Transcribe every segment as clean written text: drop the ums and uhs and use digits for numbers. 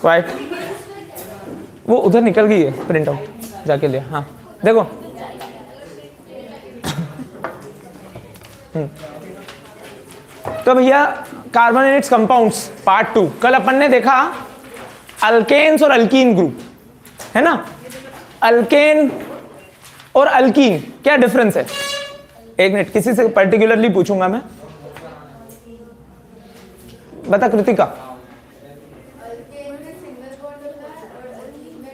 Quite, वो उधर निकल गई है, प्रिंट आउट जाके लिया। हाँ देखो तो भैया carbon and it's compounds part 2, कल अपन ने देखा अल्केन्स और अल्कीन ग्रुप, है ना। अल्केन और अल्कीन क्या डिफरेंस है? एक मिनट, किसी से पर्टिकुलरली पूछूंगा मैं, बता कृतिका।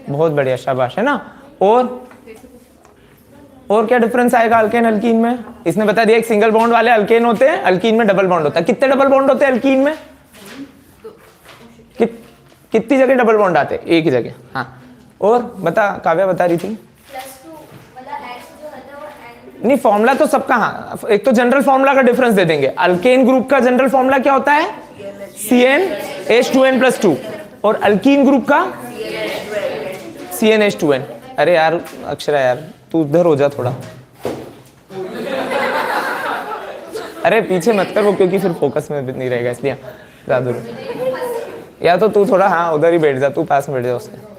बहुत बढ़िया, शाबाश, है ना। और क्या डिफरेंस आएगा अल्केन अल्कीन में? इसने बता दिया एक सिंगल बॉन्ड वाले अल्केन होते हैं, अल्कीन में डबल बॉन्ड होता है। कितने डबल बॉन्ड होते हैं अल्कीन में? कितनी जगह डबल बॉन्ड आते हैं? एक ही जगह। हाँ, और बता, काव्या बता रही थी। नहीं, फॉर्मूला तो सबका, हाँ, एक तो जनरल फॉर्मूला का डिफरेंस दे देंगे। अल्केन ग्रुप का जनरल फॉर्मूला क्या होता है? CnH2n+2, और अल्कीन ग्रुप का CnH2n। अरे यार अक्षरा यार, तू उधर हो जा थोड़ा, अरे पीछे मत कर वो, क्योंकि फिर फोकस में नहीं रहेगा, इसलिए ज्यादा। या तो तू थोड़ा, हाँ उधर ही बैठ जा, तू पास में बैठ जा, उससे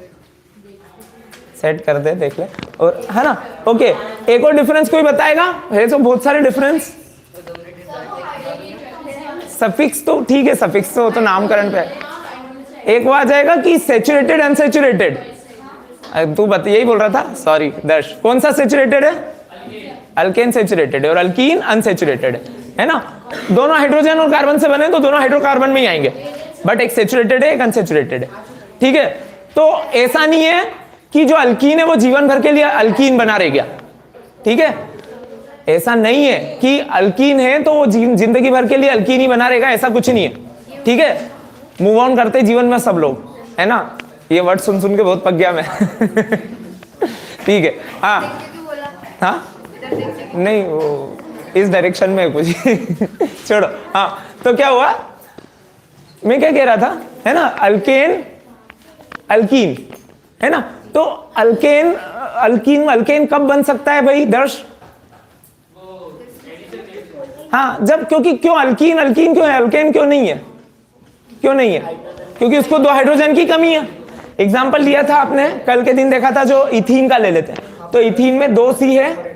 सेट कर दे, देख ले, और है ना। ओके, एक और डिफरेंस कोई बताएगा? है तो बहुत सारे डिफरेंस। सफिक्स तो ठीक है, सफिक्स तो नामकरण पे है। एक वो आ जाएगा कि सैचुरेटेड अनसैचुरेटेड, तू बता, यही बोल रहा था, सॉरी दर्श। कौन सा सैचुरेटेड है? अल्केन सैचुरेटेड है और अल्कीन अनसैचुरेटेड है ना। दोनों हाइड्रोजन और कार्बन से बने तो दोनों हाइड्रोकार्बन में ही आएंगे, बट एक सैचुरेटेड है एक अनसैचुरेटेड है, ठीक है। तो ऐसा नहीं है कि जो अल्कीन है वो जीवन भर के लिए अल्कीन बना रह गया, ठीक है। ऐसा नहीं है कि अल्कीन है तो वो जिंदगी भर के लिए अल्कीन ही बना रहेगा, ऐसा कुछ नहीं है, ठीक है। मूव ऑन करते जीवन में सब लोग, है ना। ये वर्ड सुन सुन के बहुत पक गया मैं ठीक है। हाँ नहीं, वो इस डायरेक्शन में कुछ छोड़ो। हाँ, तो क्या हुआ, मैं क्या कह रहा था, है ना, अल्केन अल्कीन, है ना। तो अल्केन अल्कीन अल्केन कब बन सकता है भाई दर्श? हाँ, जब, क्योंकि क्यों अल्कीन अल्कीन क्यों है, अल्केन क्यों नहीं है? क्यों नहीं है? क्योंकि उसको 2 हाइड्रोजन की कमी है। एग्जाम्पल लिया था आपने कल के दिन, देखा था, जो इथीन का ले लेते हैं, तो इथीन में 2 C है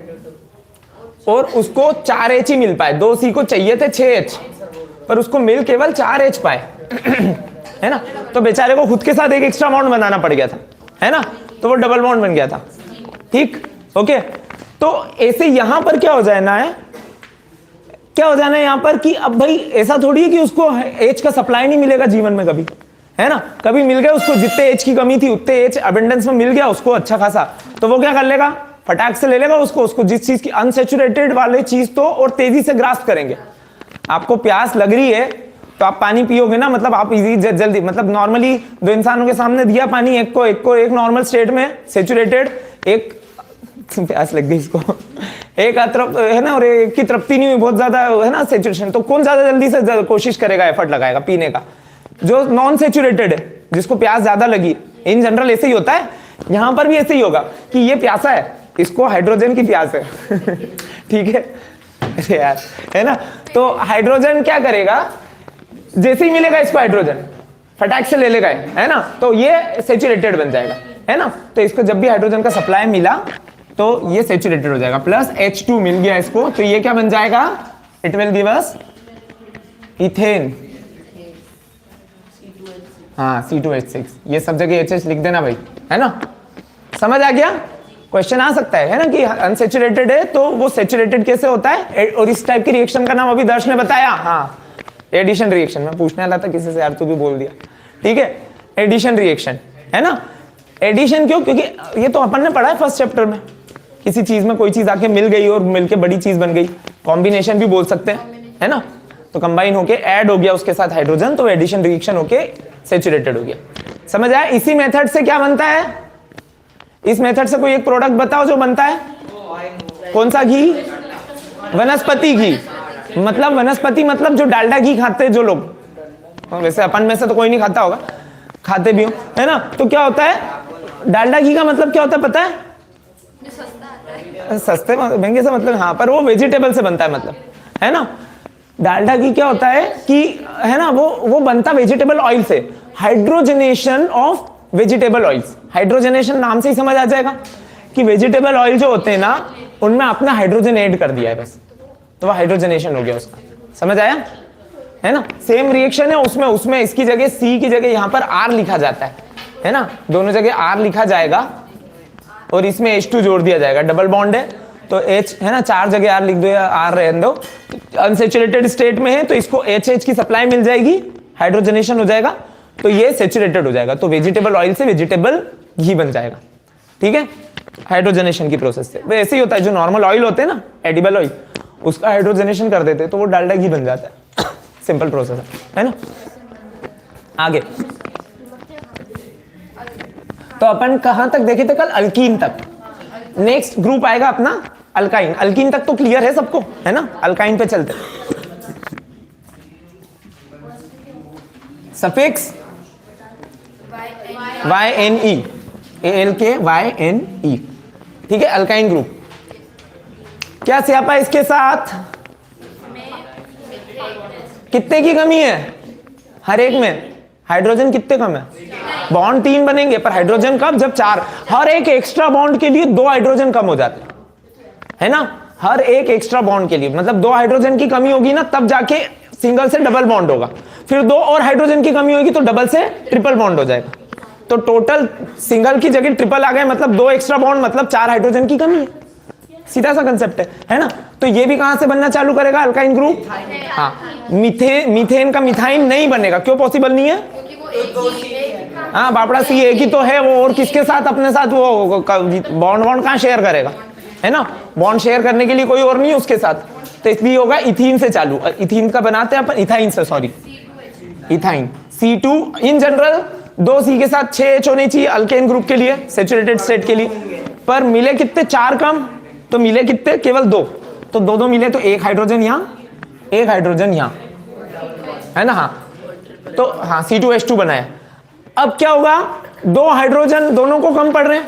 और उसको 4 H ही मिल पाए। 2 C को चाहिए थे 6 H, पर उसको मिल केवल 4 H पाए है ना। तो बेचारे को खुद के साथ एक एक्स्ट्रा बॉन्ड बनाना पड़ गया था, है ना, तो वो डबल बॉन्ड बन गया था, ठीक, ओके। तो ऐसे यहां पर क्या हो जाना है, क्या हो जाना है यहां पर कि अब भाई ऐसा थोड़ी है कि उसको H का सप्लाई नहीं मिलेगा जीवन में कभी, है ना। कभी मिल गया उसको, जितने H की कमी थी उतने H अबंडेंस में मिल गया उसको अच्छा खासा, तो वो क्या कर लेगा, फटाक से ले लेगा उसको जिस चीज की अनसैचुरेटेड वाली चीज तो और तेजी से ग्रास्प करेंगे। आपको प्यास लग रही है तो आप पानी पियोगे ना, मतलब आप इजी जल्दी, मतलब नॉर्मली 2 इंसानों के सामने दिया पानी, एक नॉर्मल स्टेट में सैचुरेटेड, एक प्यास लग गई इसको एक है ना, और एक की तृप्ति नहीं हुई बहुत ज्यादा, है ना सैचुरेशन, तो कौन ज्यादा जल्दी से कोशिश करेगा, एफर्ट लगाएगा पीने का? जो नॉन सैचुरेटेड है, जिसको प्यास ज्यादा लगी। इन जनरल ऐसे ही होता है, यहां पर भी ऐसे ही होगा कि ये प्यासा है, इसको हाइड्रोजन की प्यास है ठीक है, अरे यार, है ना। तो हाइड्रोजन क्या करेगा, जैसे ही मिलेगा इसको हाइड्रोजन फटाक से ले लेगा, है ना, तो ये सैचुरेटेड बन जाएगा, है ना। तो इसको जब भी हाइड्रोजन का सप्लाई मिला तो ये सैचुरेटेड हो जाएगा, प्लस H2 मिल गया इसको, तो ये क्या बन जाएगा, it will give us ethane. हाँ, C2H6, ये सब जगह HH लिख देना भाई, है ना, समझ आ गया। क्वेश्चन आ सकता है ना, कि अनसैचुरेटेड है तो वो सैचुरेटेड कैसे होता है, और इस टाइप की रिएक्शन का नाम अभी दर्श ने बताया। हाँ, एडिशन रिएक्शन, मैं पूछने वाला था किसी से यार, तू भी बोल दिया, ठीक है, एडिशन रिएक्शन, है ना। एडिशन क्यों, क्योंकि ये तो अपन ने पढ़ा है फर्स्ट चैप्टर में, किसी चीज में कोई चीज आके मिल गई और मिलके बड़ी चीज बन गई, कॉम्बिनेशन भी बोल सकते हैं, है ना। तो कंबाइन होके ऐड हो गया उसके साथ हाइड्रोजन, तो एडिशन रिएक्शन होके सैचुरेटेड हो गया, समझ आया। इसी मेथड से क्या बनता है, इस मेथड से कोई एक प्रोडक्ट बताओ जो बनता है, कौन सा घी, वनस्पति घी, मतलब वनस्पति मतलब जो डालडा घी खाते हैं जो लोग, वैसे अपन में से तो कोई नहीं खाता होगा, खाते भी हो, है ना। तो क्या होता है डालडा घी का मतलब क्या होता है पता है, सस्ते महंगे से मतलब, हाँ, पर वो वेजिटेबल से बनता है, मतलब, है ना। डालडा घी क्या होता है कि है ना, वो बनता वेजिटेबल ऑयल से, hydrogenation of vegetable oils. Hydrogenation नाम से ही समझ आ जाएगा कि वेजिटेबल ऑयल जो होते हैं ना उनमें आपने हाइड्रोजन ऐड कर दिया है बस, तो वह हाइड्रोजनेशन हो गया उसका। समझ आया है ना? सेम रिएक्शन है उसमें इसकी जगह सी की जगह यहां पर आर लिखा जाता है ना, दोनों जगह आर लिखा जाएगा और इसमें H2 जोड़ दिया जाएगा, डबल बॉन्ड है तो H है ना, 4 जगह आर लिख दो या आर रहने दो। अनसेचुरेटेड स्टेट में है तो इसको HH की सप्लाई मिल जाएगी, हाइड्रोजनेशन हो जाएगा तो ये सेचुरेटेड हो जाएगा, तो वेजिटेबल ऑयल से वेजिटेबल घी बन जाएगा। ठीक है, हाइड्रोजनेशन की प्रोसेस से। ऐसे ही होता है, जो नॉर्मल ऑयल होते हैं ना, एडिबल ऑयल, उसका हाइड्रोजनेशन कर देते हैं तो वो डालडा घी बन जाता है। सिंपल प्रोसेस है ना। आगे तो अपन कहां तक देखे थे कल? अल्कीन तक। नेक्स्ट ग्रुप आएगा अपना अल्काइन। अल्कीन तक तो क्लियर है सबको, है ना? अल्काइन पे चलते। Suffix YNE, ALKYNE। ठीक है, अल्काइन ग्रुप। क्या स्यापा इसके साथ? कितने की कमी है हर एक में? हाइड्रोजन कितने कम है? बॉन्ड 3 बनेंगे पर हाइड्रोजन कब? जब 4। हर एक एक्स्ट्रा बॉन्ड के लिए 2 हाइड्रोजन कम हो जाते हैं, है ना? हर एक एक्स्ट्रा बॉन्ड के लिए, मतलब 2 हाइड्रोजन की कमी होगी ना तब जाके सिंगल से डबल बॉन्ड होगा, फिर 2 और हाइड्रोजन की कमी होगी तो डबल से ट्रिपल बॉन्ड हो जाएगा। तो टोटल सिंगल की जगह ट्रिपल आ गए, मतलब 2 एक्स्ट्रा बॉन्ड मतलब 4 हाइड्रोजन की कमी है। सीधा सा कंसेप्ट है ना? तो ये भी कहां से बनना चालू करेगा अल्काइन ग्रुप? हाँ, मीथेन का मिथाइन नहीं बनेगा। क्यों पॉसिबल नहीं है? हाँ, बापड़ा सी एक ही तो है वो, और किसके साथ अपने साथ वो बॉन्ड कहां शेयर करेगा, है ना? बॉन्ड शेयर करने के लिए कोई और नहीं है उसके साथ, तो इसलिए होगा इथीन से चालू। इथीन का बनाते हैं अपन इथाइन से, sorry ethyne. C2 in general 2 C के साथ 6 H होनी चाहिए अल्केन ग्रुप के लिए, सेचुरेटेड स्टेट के लिए, पर मिले कितने? 4 कम, तो मिले कितने? केवल 2। तो 2 मिले तो 1 हाइड्रोजन यहां, 1 हाइड्रोजन यहां, है ना? हाँ, तो हाँ C2H2 बनाया। अब क्या होगा? 2 हाइड्रोजन दोनों को कम पड़ रहे हैं,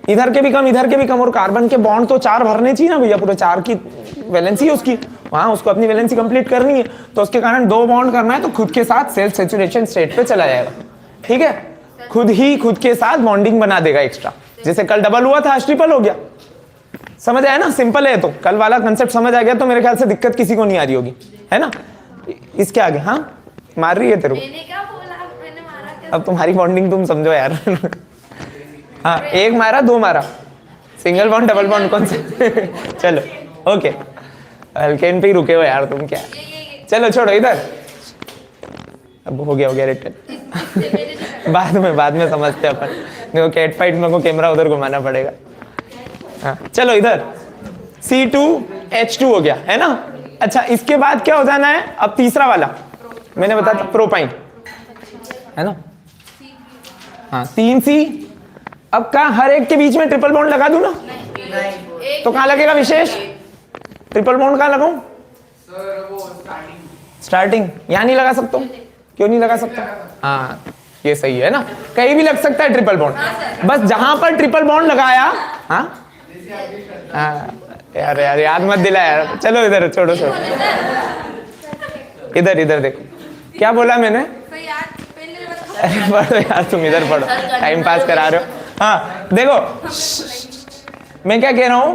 इधर के भी कम इधर के भी कम, और कार्बन के बॉन्ड तो 4 भरने चाहिए ना भैया, पूरे 4 की वैलेंसी है उसकी, वहां उसको अपनी वैलेंसी कंप्लीट करनी है, तो उसके कारण 2 बॉन्ड करना है, तो खुद के साथ सेल्फ सेचुरेशन स्टेट पे चला जाएगा। ठीक है, खुद के साथ बॉन्डिंग बना देगा एक्स्ट्रा, जैसे कल डबल हुआ था आज ट्रिपल हो गया। समझ आया ना? सिंपल है, तो कल वाला कंसेप्ट समझ आ गया तो मेरे ख्याल से दिक्कत किसी को नहीं आ रही होगी, है ना? इसके आगे हाँ मार रही है तेरे को, अब तुम्हारी बॉन्डिंग तुम समझो यार। हाँ, 1 मारा 2 मारा, सिंगल बॉन्ड डबल बॉन्ड कौन से? चलो ओके, अल्केन पे ही रुके हो यार तुम, क्या? चलो छोड़ो इधर, अब हो गया रिटर्न। बाद में समझते अपन, देखो कैट फाइट में को कैमरा उधर घुमाना पड़ेगा। हाँ चलो इधर C2H2 हो गया, है ना? अच्छा, इसके बाद क्या हो जाना है? अब तीसरा वाला मैंने बताया था प्रोपाइन, है ना? हाँ 3C। अब कहा हर एक के बीच में ट्रिपल बॉन्ड लगा दूं ना? तो कहां लगेगा विशेष? ट्रिपल बॉन्ड कहां लगाऊं? स्टार्टिंग। यहां नहीं लगा सकता हूं? क्यों नहीं लगा सकता? हाँ ये सही है ना, कहीं भी लग सकता है ट्रिपल बॉन्ड, बस जहां पर ट्रिपल बॉन्ड लगाया। हाँ यार याद मत दिला यार, चलो इधर छोड़ो, इधर देखो क्या बोला मैंने। पढ़ो यार तुम, इधर पढ़ो, टाइम पास करा रहे हो। हाँ देखो मैं क्या कह रहा हूं,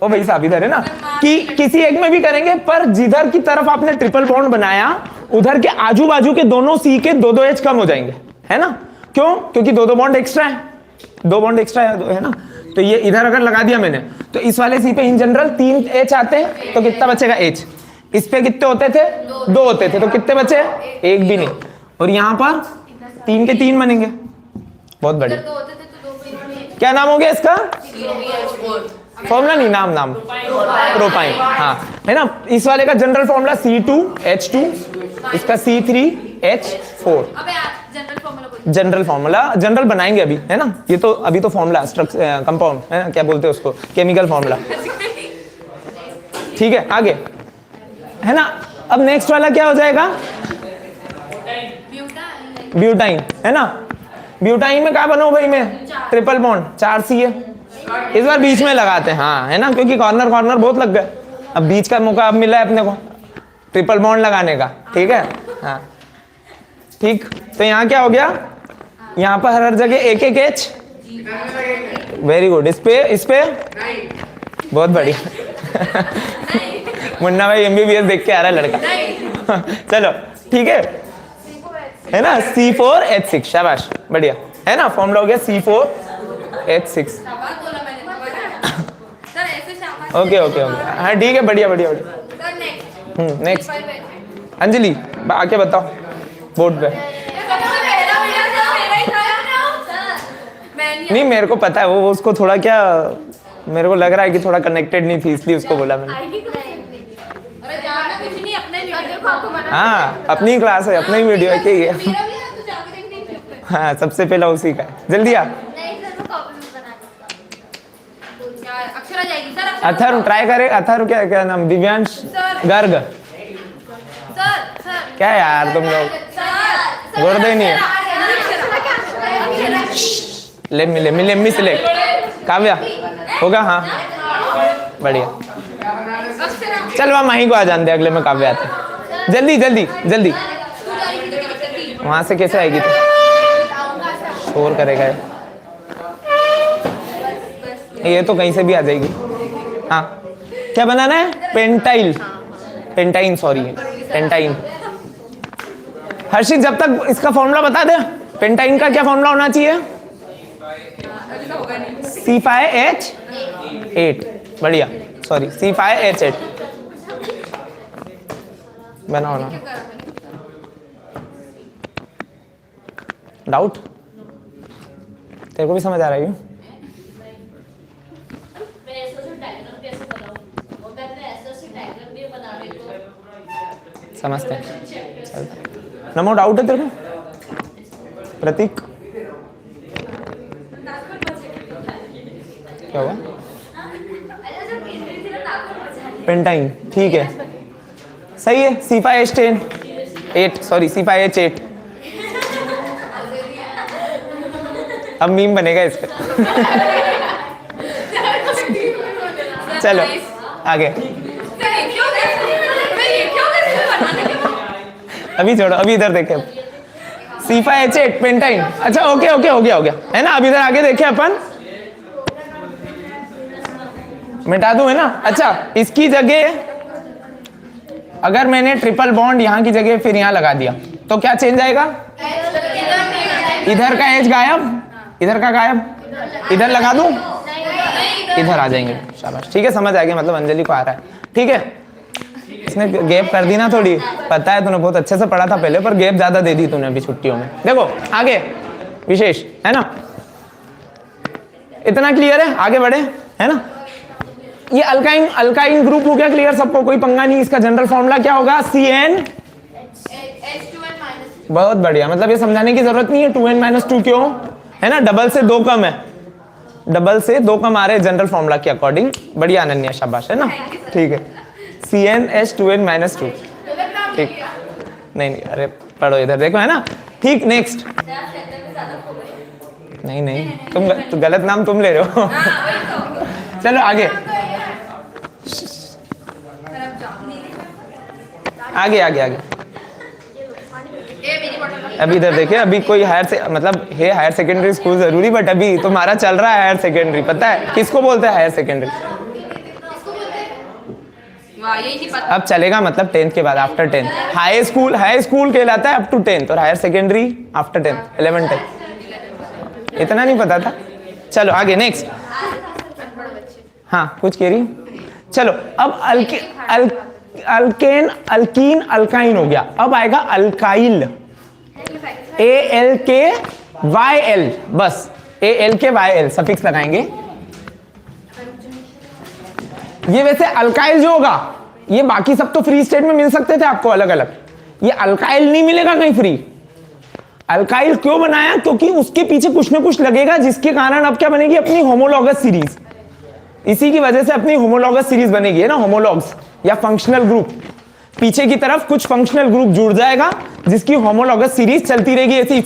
ओ भाई साहब इधर है ना, कि किसी एक में भी करेंगे, पर जिधर की तरफ आपने ट्रिपल बॉन्ड बनाया उधर के आजू बाजू के दोनों C के 2 H कम हो जाएंगे, है ना? क्यों? क्योंकि 2 बॉन्ड एक्स्ट्रा है, 2 बॉन्ड एक्स्ट्रा है ना? तो ये इधर अगर लगा दिया मैंने, तो इस वाले C पे इन जनरल 3 H आते हैं, तो कितना बचेगा? H। इस पे कितने होते थे? 2 होते थे, तो कितने बचे? 1 भी नहीं। और यहाँ पर 3 के 3 बनेंगे, बहुत बढ़िया। क्या नाम हो गया इसका? फॉर्मूला नहीं, नाम प्रोपाइन, हाँ है ना? इस वाले का जनरल फॉर्मूला C2H2, इसका C3H4। जनरल जनरल बनाएंगे अभी, है ना? ये तो अभी तो फॉर्मूला स्ट्रक्चर कंपाउंड है ना, क्या बोलते हैं उसको, केमिकल फॉर्मूला। ठीक है आगे, है ना? अब नेक्स्ट वाला क्या हो जाएगा? ब्यूटाइन, है ना? ब्यूटाइन में क्या बनो भाई? में ट्रिपल बॉन्ड 4C है, इस बार बीच में लगाते हैं, हाँ है ना? क्योंकि कॉर्नर बहुत लग गए, अब बीच का मौका अब मिला है अपने को, ट्रिपल बॉन्ड लगाने का, ठीक है। हाँ ठीक, तो यहाँ क्या हो गया, यहाँ पर हर जगह एक एक एच, वेरी गुड। इस पे बहुत बढ़िया मुन्ना भाई MBBS देख के आ रहा है लड़का चलो ठीक है ना, C4H6, शाबाश, बढ़िया है ना, फॉर्मूला हो गया C4H6। ओके ओके ओके, हाँ ठीक है, बढ़िया बढ़िया बढ़िया। नेक्स्ट अंजलि आके बताओ बोर्ड पे। नहीं मेरे को पता है, वो उसको थोड़ा क्या, मेरे को लग रहा है कि थोड़ा कनेक्टेड नहीं थी, इसलिए उसको बोला मैंने। हाँ अपनी क्लास है, अपनी वीडियो है, क्या है हाँ सबसे पहला उसी का है। जल्दी आ। अथर्व ट्राई करे, अथर्व क्या क्या नाम, दिव्यांश गर्ग, क्या यार तुम लोग गुर्दे नहीं है। लेम्मी सिलेक्ट, काव्या होगा, हाँ बढ़िया। चल वहाँ माही को आ जान दे, अगले में काव्या आते। जल्दी जल्दी जल्दी, वहां से कैसे आएगी तो शोर करेगा ये तो कहीं से भी आ जाएगी। हाँ क्या बनाना है, पेंटाइन सॉरी पेंटाइन। हर्षित जब तक इसका फॉर्मूला बता दे, पेंटाइन का क्या फॉर्मूला होना चाहिए, C5H8, बढ़िया, सॉरी C5H8 बनाओ ना। डाउट तेरे को भी समझ आ रहा है? समझते हैं, नमो डाउट है तेरे को? प्रतीक क्या हुआ? पेंटाइन, ठीक है सही है, C5H8 सॉरी C5H8। अब मीम बनेगा इस पे चलो आगे, अभी छोड़ो, अभी इधर देखे C5H8 पेंटाइन। अच्छा ओके ओके, हो गया है ना। अब इधर आगे देखे अपन, मिटा दूं है ना। अच्छा इसकी जगह अगर मैंने ट्रिपल बॉन्ड यहाँ की जगह फिर यहाँ लगा दिया तो क्या चेंज आएगा, इधर का एच गायब, इधर का गायब, इधर लगा दूं, इधर आ जाएंगे, शाबाश, ठीक है समझ आ गया, मतलब अंजलि को आ रहा है, ठीक है। इसने गैप कर दी ना थोड़ी, पता है तूने बहुत अच्छे से पढ़ा था पहले, पर गैप ज्यादा दे दी तूने अभी छुट्टियों में। देखो आगे विशेष है ना, इतना क्लियर है, आगे बढ़े है ना। ये अल्काइन ग्रुप हो गया क्लियर सबको, कोई पंगा नहीं। इसका जनरल फॉर्मूला क्या होगा, CN, बहुत बढ़िया, मतलब ये समझाने की जरूरत नहीं है 2n-2 क्यों है ना, डबल से 2 कम है, डबल से 2 कम आ रहे हैं जनरल फॉर्मूला के अकॉर्डिंग। बढ़िया अनन्या, शाबाश है ना, ठीक है CnH2n-2, ठीक। नहीं अरे पढ़ो इधर देखो है ना, ठीक। नेक्स्ट, नहीं तुम गलत नाम तुम ले रहे हो चलो आगे आगे आगे आगे। अभी इधर देखिए, अभी कोई मतलब है हायर सेकेंडरी स्कूल जरूरी, बट अभी तुम्हारा चल रहा है हायर सेकेंडरी, पता है किसको बोलते हैं हायर सेकेंडरी? अब चलेगा मतलब 10th के बाद, आफ्टर 10th। हाई स्कूल कहलाता है अप टू 10th, और higher secondary after 10th, 11 10th। इतना नहीं पता था। चलो आगे नेक्स्ट। हाँ कुछ कह रही, चलो अब अल्केन अल्कीन अल्काइन हो गया। अब आएगा अल्काइल, ALKYL, बस ALKYL सफिक्स लगाएंगे। ये वैसे अल्काइल जो होगा, ये बाकी सब तो फ्री स्टेट में मिल सकते थे आपको अलग अलग, ये अल्काइल नहीं मिलेगा कहीं फ्री। अल्काइल क्यों बनाया, क्योंकि उसके पीछे कुछ ना कुछ लगेगा, जिसके कारण अब क्या बनेगी, अपनी होमोलॉगस सीरीज। इसी की वजह से अपनी होमोलॉगस सीरीज बनेगी है ना, होमोलॉग्स या फंक्शनल ग्रुप। पीछे की तरफ कुछ फंक्शनल ग्रुप जुड़ जाएगा, जिसकी होमोलॉगस सीरीज चलती रहेगी ऐसी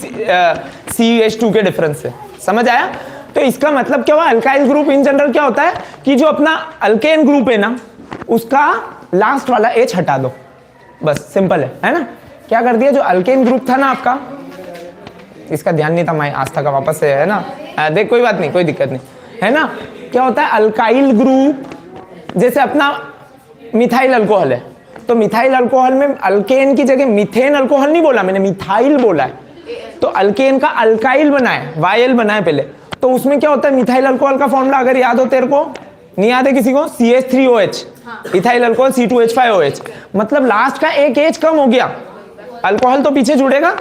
CH2 के डिफरेंस से। समझ आया? तो इसका मतलब क्या हुआ, अल्काइल ग्रुप इन जनरल क्या होता है कि जो अपना अल्केन ग्रुप है ना, उसका लास्ट वाला H हटा दो, बस सिंपल है ना। क्या कर दिया, जो अल्केन ग्रुप था ना आपका, इसका ध्यान नहीं था मैं आज तक, वापस से है ना, देख कोई बात नहीं, कोई दिक्कत नहीं, है ना। क्या होता है अल्काइल ग्रुप, जैसे अपना मिथाइल अल्कोहल है, तो मिथाइल अल्कोहल में अल्केन की जगह मिथेन अल्कोहल नहीं बोला मैंने, मिथाइल बोला है, तो अल्केन का अल्काइल बना है, वायल बना है पहले, तो उसमें क्या होता है मिथाइल अल्कोहल का फॉर्मूला अगर याद हो तेरे को, नहीं याद है किसी को, CH3OH, इथाइल अल्कोहल C2H5OH, मतलब लास्ट का एक H कम हो गया, अल्कोहल तो पीछे जुड़ेगा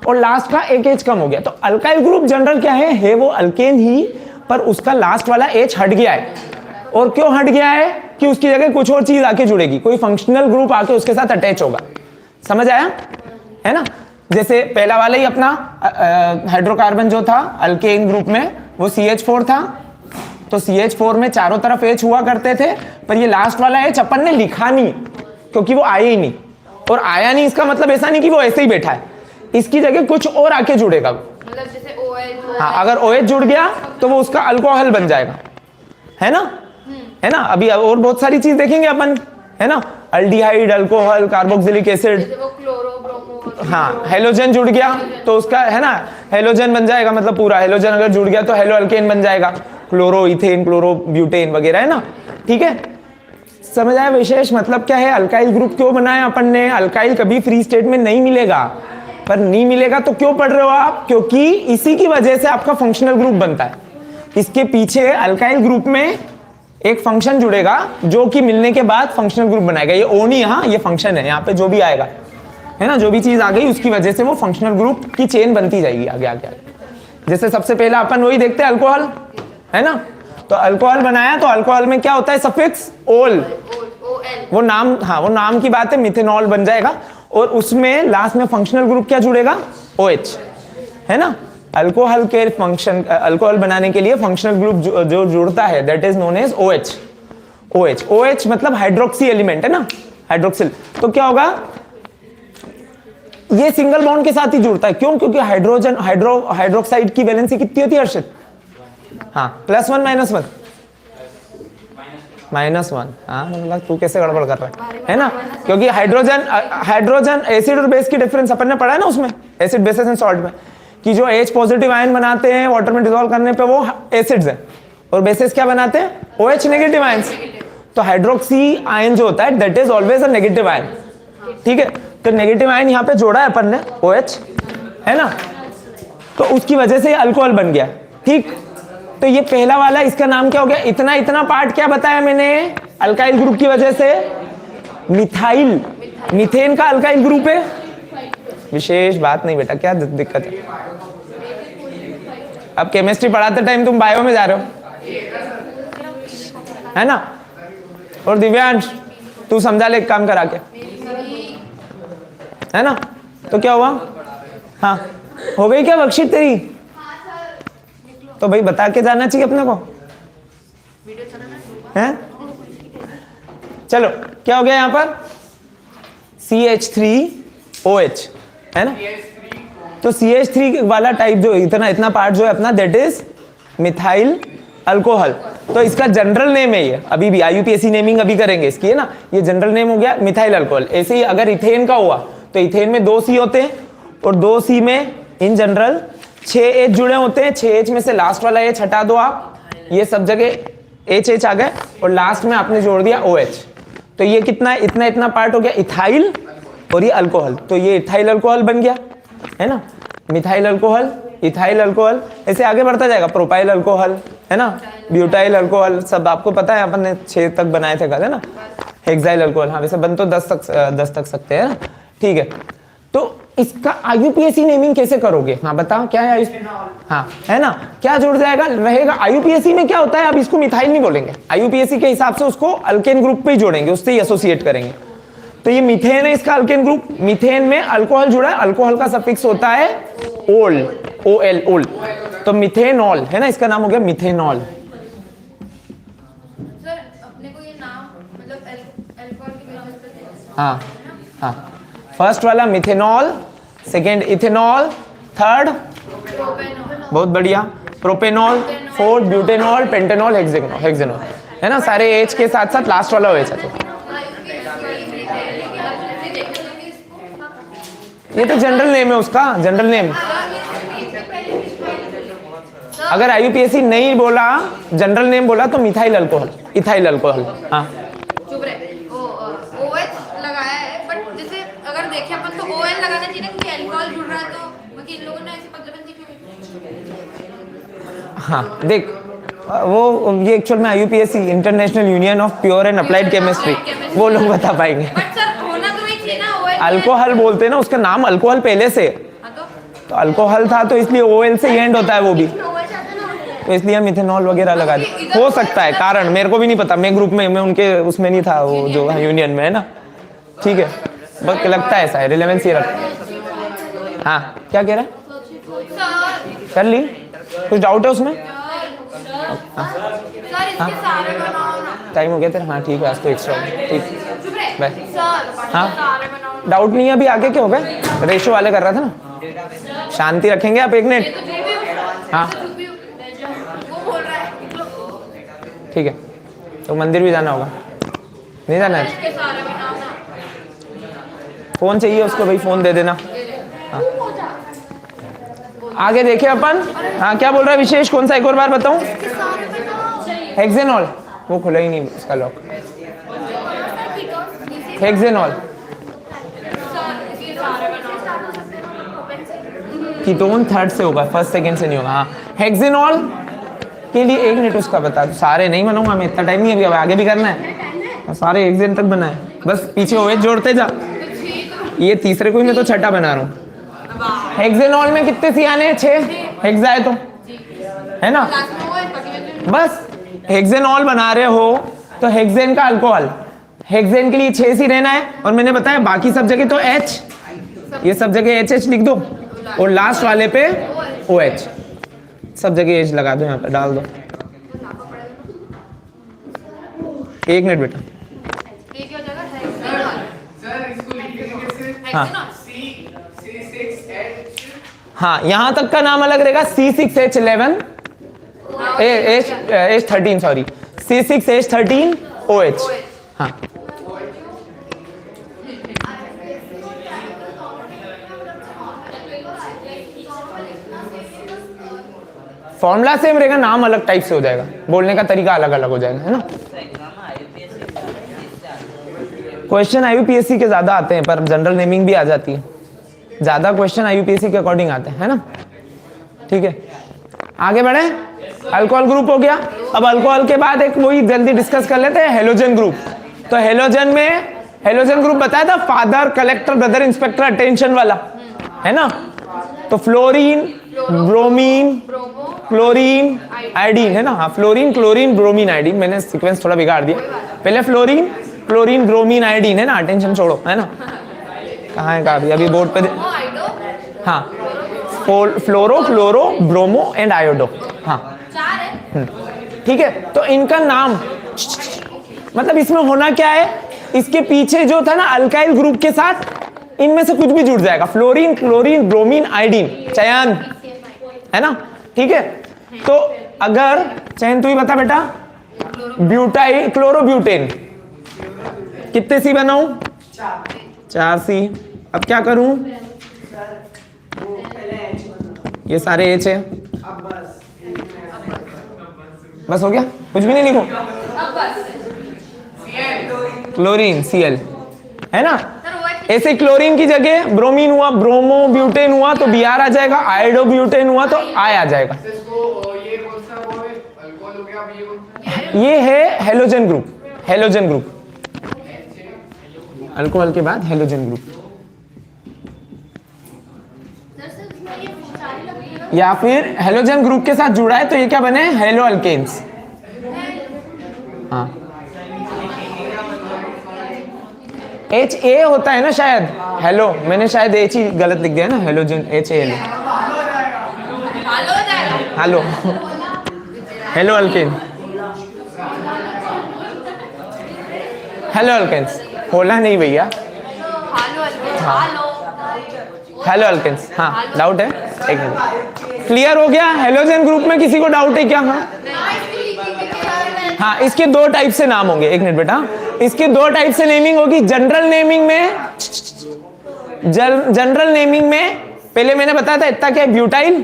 और लास्ट का एक H कम हो गया, तो अल्काइल ग्रुप जनरल क्या है वो अल्केन ही, पर उसका लास्ट वाला H हट गया है। और क्यों हट गया है, कि उसकी जगह कुछ और चीज आके जुड़ेगी, कोई फंक्शनल ग्रुप आके उसके साथ अटैच होगा, समझ आया, है ना। जैसे पहला वाला ही अपना हाइड्रोकार्बन जो था अल्केन ग्रुप में वो CH4 था, तो CH4 में चारों तरफ H हुआ करते थे, पर ये लास्ट वाला H अपन ने लिखा नहीं क्योंकि वो आया ही नहीं, और आया नहीं इसका मतलब ऐसा नहीं कि वो ऐसे ही बैठा है, इसकी जगह कुछ और आके जुड़ेगा, मतलब जैसे OH, हाँ अगर OH जुड़ गया तो वो उसका अल्कोहल बन जाएगा, है ना, है ना। अभी और बहुत सारी चीज देखेंगे अपन, है ना, अल्डिहाइड, अल्कोहल, कार्बोक्सिलिक एसिड, जैसे वो क्लोरो ब्रोमो, हाँ हेलोजन जुड़ गया तो उसका है ना हेलोजन बन जाएगा, मतलब पूरा हेलोजन अगर जुड़ गया तो हेलो अल्केन बन जाएगा, क्लोरो इथेन, क्लोरो ब्यूटेन वगैरह, है ना, ठीक है। समझ आया विशेष मतलब क्या है, अल्काइल ग्रुप क्यों बनाया अपन ने, अल्काइल कभी फ्री स्टेट में नहीं मिलेगा, पर नहीं मिलेगा तो क्यों पढ़ रहे हो आप, क्योंकि इसी की वजह से आपका फंक्शनल ग्रुप बनता है, इसके पीछे अल्काइल ग्रुप में एक फंक्शन जुड़ेगा जो कि मिलने के बाद फंक्शनल ग्रुप बनाएगा, ये ओ नहीं, हाँ ये फंक्शन है, यहाँ पे जो भी आएगा, है ना, जो भी चीज आ गई उसकी वजह से वो फंक्शनल ग्रुप की चेन बनती जाएगी आगे आगे आगे। जैसे सबसे पहला अपन वही देखते हैं अल्कोहल, है ना, तो अल्कोहल बनाया, तो अल्कोहल में क्या होता है सफिक्स ओल, वो नाम, हाँ वो नाम की बात है, मिथेनॉल बन जाएगा, और उसमें लास्ट में फंक्शनल ग्रुप क्या जुड़ेगा, OH, है ना। अल्कोहल के फंक्शन, अल्कोहल बनाने के लिए फंक्शनल ग्रुप जो जुड़ता है that is known as OH। OH मतलब हाइड्रोक्सी एलिमेंट, है ना, हाइड्रोक्सिल, तो क्या होगा, ये सिंगल बॉन्ड के साथ ही जुड़ता है, क्यों, क्योंकि हाइड्रोजन हाइड्रोक्साइड की वैलेंसी कितनी होती है हर्षित, हाँ +1 -1 -1, हाँ मतलब तू कैसे गड़बड़ कर रहा है ना, क्योंकि हाइड्रोजन एसिड और बेस की डिफरेंस अपन ने पढ़ा है ना उसमें, एसिड बेसिस एंड सॉल्ट में, कि जो H पॉजिटिव आयन बनाते हैं वाटर में डिसॉल्व करने पे वो एसिड्स हैं, और बेसिस क्या बनाते हैं, OH नेगेटिव आयंस, तो हाइड्रोक्सी आयन जो होता है that is always a negative ion, ठीक है, तो नेगेटिव आयन यहाँ पे जोड़ा है अपन ने OH, है ना, तो उसकी वजह से अल्कोहल बन गया, ठीक। तो ये पहला वाला इसका नाम क्या हो गया, इतना इतना पार्ट क्या बताया मैंने, अल्काइल ग्रुप की वजह से मिथाइल, मीथेन का अल्काइल ग्रुप है, विशेष बात नहीं बेटा, क्या दिक्कत है। अब केमिस्ट्री पढ़ाते टाइम तुम बायो में जा रहे हो, है ना, और दिव्यांश तू समझा ले काम करा के, है ना, तो क्या हुआ, हाँ हो गई क्या वर्कशीट तेरी, तो भाई बता के जाना चाहिए अपने को, हैं, चलो क्या हो गया यहाँ पर CH3OH, है ना, तो CH3 वाला टाइप जो इतना इतना पार्ट जो है अपना दैट इज मिथाइल अल्कोहल, तो इसका जनरल नेम है ये, अभी भी IUPAC नेमिंग अभी करेंगे इसकी, है ना, ये जनरल नेम हो गया मिथाइल अल्कोहल। ऐसे ही अगर इथेन का हुआ तो इथेन में 2 C होते हैं, और 2 C में इन जनरल 6 H जुड़े होते हैं, 6 H में से लास्ट वाला H हटा दो आप, ये सब जगह H आ गए, और लास्ट में आपने जोड़ दिया OH, तो ये कितना इतना इतना पार्ट हो गया इथाइल, और ये अल्कोहल, तो ये इथाइल अल्कोहल बन गया, है ना, मिथाइल अल्कोहल, इथाइल अल्कोहल, ऐसे आगे बढ़ता जाएगा, प्रोपाइल अल्कोहल, है ना, ब्यूटाइल अल्कोहल, सब आपको पता है, अपन ने 6 तक बनाए थे कल, है ना, हेक्साइल अल्कोहल, हाँ वैसे बन तो 10 तक सकते हैं ना, ठीक है। तो इसका IUPAC नेमिंग कैसे करोगे, हाँ बताओ क्या है, हाँ है ना, क्या जुड़ जाएगा रहेगा, IUPAC में क्या होता है, अब इसको मिथाइल नहीं बोलेंगे, IUPAC के हिसाब से उसको अल्केन ग्रुप पे ही जोड़ेंगे, उससे ही एसोसिएट करेंगे, तो ये मीथेन है इसका अल्केन ग्रुप, मीथेन में अल्कोहल जुड़ा है, अल्कोहल का सफिक्स होता है ओल, OL ओल, तो मिथेनॉल, है ना, इसका नाम हो गया मिथेनॉल। सर अपने को ये नाम मतलब अल्कोहल के बेसिस पे थे, हाँ हाँ, फर्स्ट वाला मिथेनॉल, सेकेंड इथेनॉल, थर्ड बहुत बढ़िया propanol, fourth butanol, pentanol, hexanol, है ना, सारे H के साथ साथ लास्ट वाला OH है। ये तो जनरल नेम है उसका, जनरल नेम। अगर आईयूपीएसी नहीं बोला, जनरल नेम बोला तो मिथाइल अल्कोहल, इथाइल अल्कोहल। हाँ चुप रहे। OH लगाया है, बट जैसे अगर देखें अपन तो OL लगाना चाहिए ना, क्योंकि अल्कोहल जुड़ रहा है, तो बाकी इन लोगों ने ऐसे पतलेबंदी क्यों? हाँ देख, वो ये एक्चुअल में IUPAC, international union of pure and applied chemistry, वो लोग बता पाएंगे। बट सर होना तो वही चाहिए ना, OL अल्कोहल बोलते हैं ना, उसका नाम अल्कोहल पहले से, हाँ तो अल्कोहल था तो इसलिए OL से एंड होता है वो भी, तो इसलिए हम इथेनॉल वगैरह लगा दे। हो सकता है कारण, मेरे को भी नहीं पता, मैं ग्रुप में, मैं उनके उसमें नहीं था, वो जो यूनियन में है ना। ठीक है, बस लगता है ऐसा है, रिलेवेंस ये रखता है। हाँ क्या कह रहा है, कर ली, कुछ डाउट है उसमें? सर इसके सारे बनाओ ना। टाइम हो गया तेरा? हाँ ठीक है, आज तो एक्स्ट्रा हो गया। ठीक, चुप रहे बाय। सर, हाँ सारे बनाओ। डाउट नहीं है अभी, आगे क्या हो गए, रेशो वाले कर रहा था ना। शांति रखेंगे आप एक मिनट। हाँ वो बोल रहा है ठीक है, तो मंदिर भी जाना होगा, नहीं जाना है? इसके सारे बनाओ ना। फोन चाहिए उसको भाई, फोन दे देना। हाँ। आगे देखे अपन। हाँ क्या बोल रहा है विशेष, कौन सा, एक और बार बताऊं? हेक्सेनॉल, वो खुला ही नहीं उसका लॉक। हेक्सेनॉल कीटोन थर्ड से होगा, फर्स्ट सेकंड से नहीं होगा। हाँ हेक्सेनॉल के लिए एक मिनट उसका बता दो, सारे नहीं बनाऊंगा मैं, इतना टाइम नहीं है अभी, आगे भी करना है, सारे हेक्सेन तक बनाए, बस पीछे OH जोड़ते जा। ये तीसरे को ही मैं तो छठा बना रहा हूँ। हेक्सेनॉल में कितने सी आने हैं? 6 हेक्सा है तो, है ना? बस हेक्सेनॉल बना रहे हो तो हेक्सेन का अल्कोहल, हेक्सेन के लिए 6 सी रहना है, और मैंने बताया बाकी सब जगह तो H, ये सब जगह HH लिख दो, और लास्ट वाले पे OH, सब जगह H लगा दो, यहाँ पे डाल दो। एक मिनट बेटा। हाँ हाँ, यहाँ तक का नाम अलग रहेगा, C6H11 H13 sorry, C6H13 OH। हाँ फॉर्मूला सेम रहेगा, नाम अलग टाइप से हो जाएगा, बोलने का तरीका अलग अलग हो जाएगा, है ना? क्वेश्चन आईयूपीएससी के ज्यादा आते हैं, पर जनरल नेमिंग भी आ जाती है, ज्यादा क्वेश्चन आईयूपीएससी के अकॉर्डिंग आते हैं, है ना? ठीक है, आगे बढ़े। अल्कोहल ग्रुप हो गया। अब अल्कोहल के बाद एक वही जल्दी डिस्कस कर लेते हैं, हेलोजन ग्रुप। तो हेलोजन में, हेलोजन ग्रुप बताया था, father collector brother inspector attention वाला, है ना? तो फ्लोरीन, ब्रोमीन, क्लोरीन, आयोडीन, है ना? हाँ फ्लोरीन, क्लोरीन, ब्रोमीन, आयोडीन, मैंने सीक्वेंस थोड़ा बिगाड़ दिया, पहले फ्लोरीन, क्लोरीन, ब्रोमीन, आयोडीन, है ना? अटेंशन छोड़ो, है ना? कहाँ है, कहाँ अभी बोर्ड पे हाँ, फ्लोरो, क्लोरो, ब्रोमो एंड आयोडो। हाँ ठीक है, तो इनका नाम, मतलब इसमें होना क्या है, इसके पीछे जो था ना अल्काइल ग्रुप के साथ इनमें से कुछ भी जुड़ जाएगा, फ्लोरीन, क्लोरीन, ब्रोमीन, आयोडीन, चयन, है ना? ठीक है, तो अगर चयन तू ही बता बेटा, ब्यूटाइल, क्लोरोब्यूटेन कितने सी बनाऊं? 4 सी। अब क्या करूं, ये सारे H है, बस हो गया, कुछ भी नहीं लिखो, क्लोरीन Cl, है ना? ऐसे क्लोरीन की जगह ब्रोमीन हुआ, ब्रोमो ब्यूटेन हुआ तो Br आ जाएगा, आयोडो ब्यूटेन हुआ तो I आ जाएगा। ये है halogen group, halogen group, alcohol के बाद हेलोजन ग्रुप, या फिर हेलोजन ग्रुप के साथ जुड़ा है तो ये क्या बने, हेलो अल्केन्स। हाँ HA होता है ना शायद, हेलो, मैंने शायद H ही गलत लिख दिया ना, halogen HA, halo, halo alkane, halo alkanes, होला नहीं भैया, हेलो अल्केन्स। हाँ डाउट है, एक मिनट, क्लियर हो गया? हेलोजन ग्रुप में किसी को डाउट है क्या? हाँ इसके 2 टाइप से नाम होंगे, एक मिनट बेटा, इसके 2 टाइप से नेमिंग होगी। जनरल नेमिंग में जनरल नेमिंग में पहले मैंने बताया था इतना क्या है, ब्यूटाइल,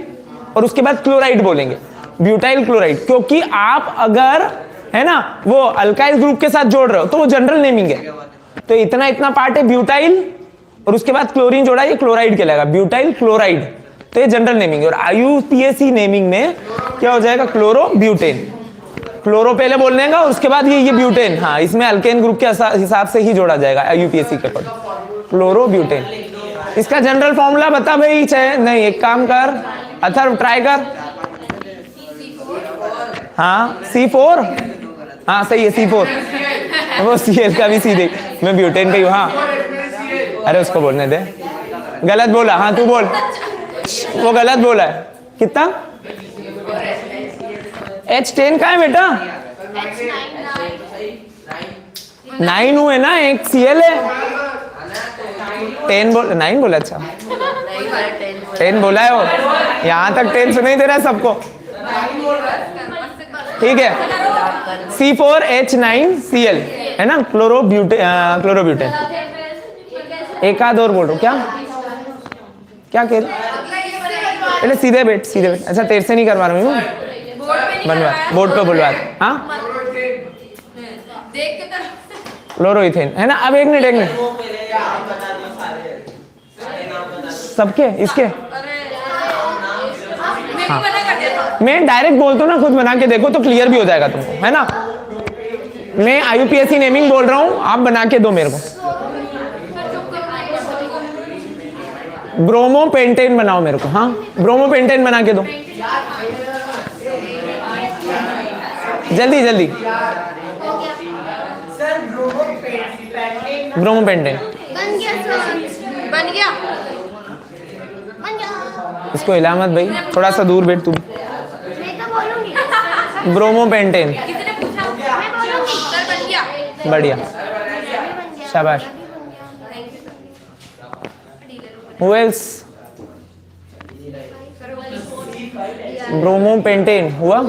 और उसके बाद क्लोराइड बोलेंगे, ब्यूटाइल क्लोराइड, क्योंकि आप अगर है ना वो अल्काइल ग्रुप के साथ जोड़ रहे हो तो वो जनरल नेमिंग है। तो इतना इतना पार्ट है ब्यूटाइल, और उसके बाद क्लोरीन जोड़ा, ये क्लोराइड कहलाएगा, ब्यूटाइल क्लोराइड। तो ये जनरल नेमिंग है। और IUPAC नेमिंग में क्या हो जाएगा, क्लोरो ब्यूटेन। क्लोरो पहले बोलने का, उसके बाद ये ब्यूटेन, हाँ इसमें अल्केन ग्रुप के हिसाब से ही जोड़ा जाएगा IUPAC के अकॉर्डिंग, क्लोरो ब्यूटेन। इसका जनरल फॉर्मूला बता भाई, चाहे नहीं एक काम कर अथर्व, ट्राई कर। हाँ C4, हाँ सही है C4, वो Cl का भी सीधे, मैं ब्यूटेन का ही हूँ। हाँ अरे उसको बोलने दे, गलत बोला, हाँ तू बोल, वो गलत बोला है। कितना H10 का है बेटा, 9 हुए ना, एक Cl है, 10 बोल, 9 बोला, अच्छा 10 बोला है वो, यहाँ तक 10 सुनाई दे रहा है सबको, ठीक है। C4H9Cl है ना, क्लोरोब्यूटेन। एक आध और बोल रहा हूँ, क्या कह रहे, पहले सीधे बैठ, सीधे बैठ। अच्छा तेरे से नहीं करवा रहा हूँ, बनवा बोर्ड पे बुलवा, हाँ क्लोरोइथेन है ना। अब एक मिनट, सबके इसके, हाँ मैं डायरेक्ट बोलता हूँ ना, खुद बना के देखो तो क्लियर भी हो जाएगा तुमको, है ना। मैं IUPAC नेमिंग बोल रहा हूँ, आप बना के दो मेरे को। ब्रोमोपेंटेन बनाओ मेरे को, हाँ ब्रोमोपेंटेन बना के दो जल्दी जल्दी। ब्रोमोपेंटेन बन गया। इसको हिला मत भाई, थोड़ा सा दूर बैठ तू। ब्रोमोपेंटेन, बढ़िया, शाबाश। Who else? ब्रोमोपेंटेन हुआ,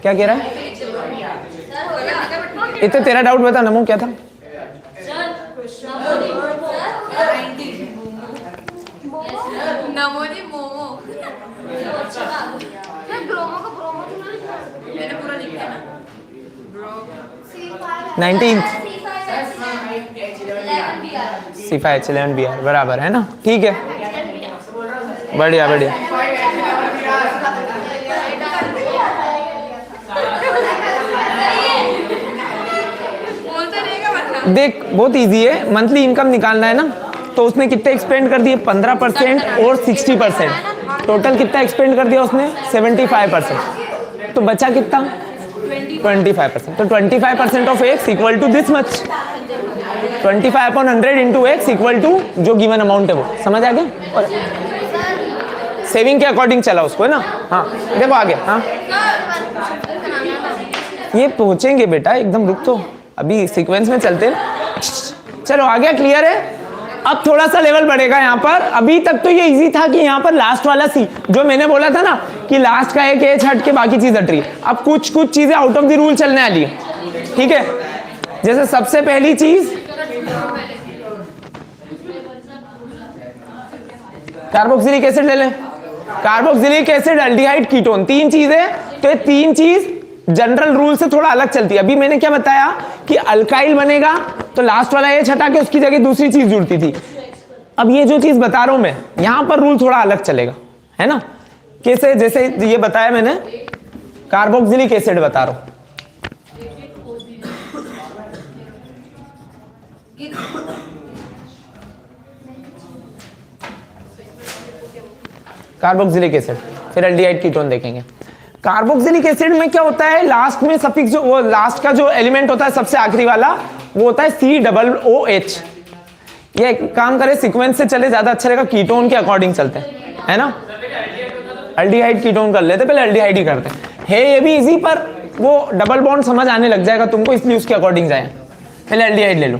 क्या कह रहा है? इतना तेरा डाउट बता नमो, क्या था? नमो जी मोमो, मैंने पूरा लिख दिया ना। 19th C5H11Br बराबर है ना, ठीक है, बढ़िया बढ़िया। देख बहुत इजी है, मंथली इनकम निकालना है ना, तो उसने कितने एक्सपेंड कर दिए, 15% और 60%, टोटल कितना एक्सपेंड कर दिया उसने, 75%, तो बचा कितना, 25%। तो 25% of x equal to this much, 25/100 into x equal to जो गिवन अमाउंट है वो, समझ आ गया। और सेविंग के अकॉर्डिंग चला उसको, है ना। हाँ देखो आगे, हाँ ये पहुंचेंगे बेटा, एकदम रुक, तो अभी सीक्वेंस में चलते हैं। चलो आ गया, क्लियर है। अब थोड़ा सा लेवल बढ़ेगा यहाँ पर। अभी तक तो ये इजी था कि यहाँ पर लास्ट वाला सी, जो मैंने बोला था ना कि लास्ट का एक एच हट के बाकी चीज हट रही है। अब कुछ चीजें आउट ऑफ द रूल चलने वाली है, ठीक है। जैसे सबसे पहली चीज कार्बोक्सिलिक एसिड ले लें। कार्बोक्सिलिक एसिड, अल्डिहाइड, कीटोन, तीन चीजें। तो ये तीन चीज जनरल रूल से थोड़ा अलग चलती है। अभी मैंने क्या बताया कि अल्काइल बनेगा तो लास्ट वाला एच हटा के उसकी जगह दूसरी चीज जुड़ती थी। अब ये जो चीज बता रहा हूं मैं, यहां पर रूल थोड़ा अलग चलेगा, है ना। कैसे, जैसे ये बताया मैंने, कार्बोक्सिलिक एसिड बता रहा हूं। कार्बोक्सिलिक एसिड, फिर एल्डिहाइड कीटोन देखेंगे। कार्बोक्सिलिक एसिड में क्या होता है, लास्ट में सफिक्स, जो वो लास्ट का जो एलिमेंट होता है सबसे आखिरी वाला, वो होता है COOH। ये एक काम करे, सीक्वेंस से चले, ज्यादा अच्छा रहेगा, कीटोन के अकॉर्डिंग चलते हैं, है ना। एल्डिहाइड कीटोन कर लेते, पहले एल्डिहाइड ही करते हैं। ये भी इजी, पर वो डबल बॉन्ड समझ आने लग जाएगा तुमको, इसलिए उसके अकॉर्डिंग जाए। पहले एल्डिहाइड ले लो,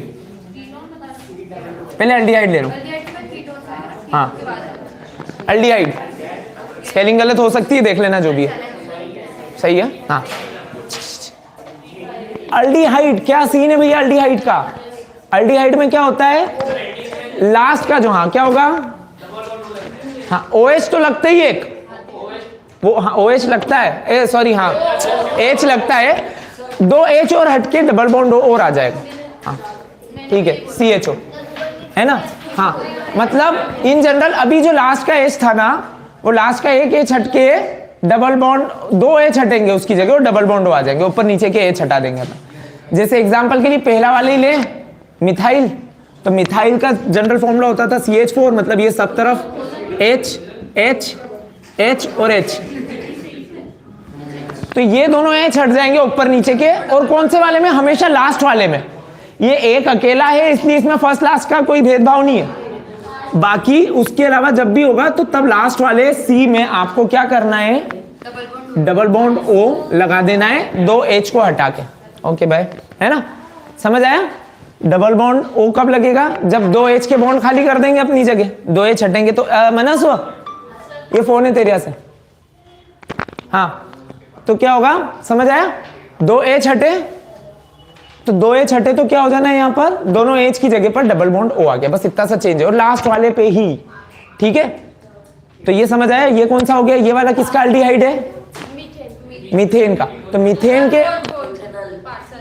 पहले एल्डिहाइड ले लो। हाँ एल्डिहाइड, स्पेलिंग गलत हो सकती है, देख लेना जो भी है, सही है। हाँ अल्डिहाइड, क्या सीन है भैया अल्डिहाइड का। अल्डिहाइड में क्या होता है, लास्ट का जो, हाँ क्या होगा, हाँ OH तो लगता ही एक, वो हाँ OH लगता है, सॉरी हाँ H लगता है, 2 H और हटके डबल बॉन्ड और आ जाएगा, हाँ ठीक है CHO है ना। हाँ मतलब इन जनरल अभी जो लास्ट का H था ना, वो लास्ट का एक H हटके डबल बॉन्ड, 2 H हटेंगे उसकी जगह और डबल बॉन्ड आ जाएंगे, ऊपर नीचे के H हटा देंगे अपन। जैसे एग्जांपल के लिए पहला वाले ही ले, मिथाइल, तो मिथाइल का जनरल फॉर्मूला होता था CH4, मतलब ये सब तरफ H H H और H, तो ये दोनों H हट जाएंगे ऊपर नीचे के। और कौन से वाले में, हमेशा लास्ट वाले में, ये एक अकेला है इसलिए इसमें फर्स्ट लास्ट का कोई भेदभाव नहीं है, बाकी उसके अलावा जब भी होगा तो तब लास्ट वाले C में आपको क्या करना है, डबल बॉन्ड O लगा देना है 2 H को हटा के। ओके भाई, है ना, समझ आया। डबल बॉन्ड O कब लगेगा, जब 2 H के बॉन्ड खाली कर देंगे अपनी जगह, 2 H हटेंगे। तो मनस हुआ, ये फोन है तेरे से, हाँ तो क्या होगा, समझ आया, 2 H हटे, तो 2 H हटे तो क्या हो जाना है, यहाँ पर दोनों H की जगह पर डबल बॉन्ड O आ गया, बस इतना सा चेंज है, और लास्ट वाले पे ही, ठीक है। तो ये समझ आया, ये कौन सा हो गया, ये वाला किसका एल्डिहाइड है, मीथेन का। तो मीथेन के,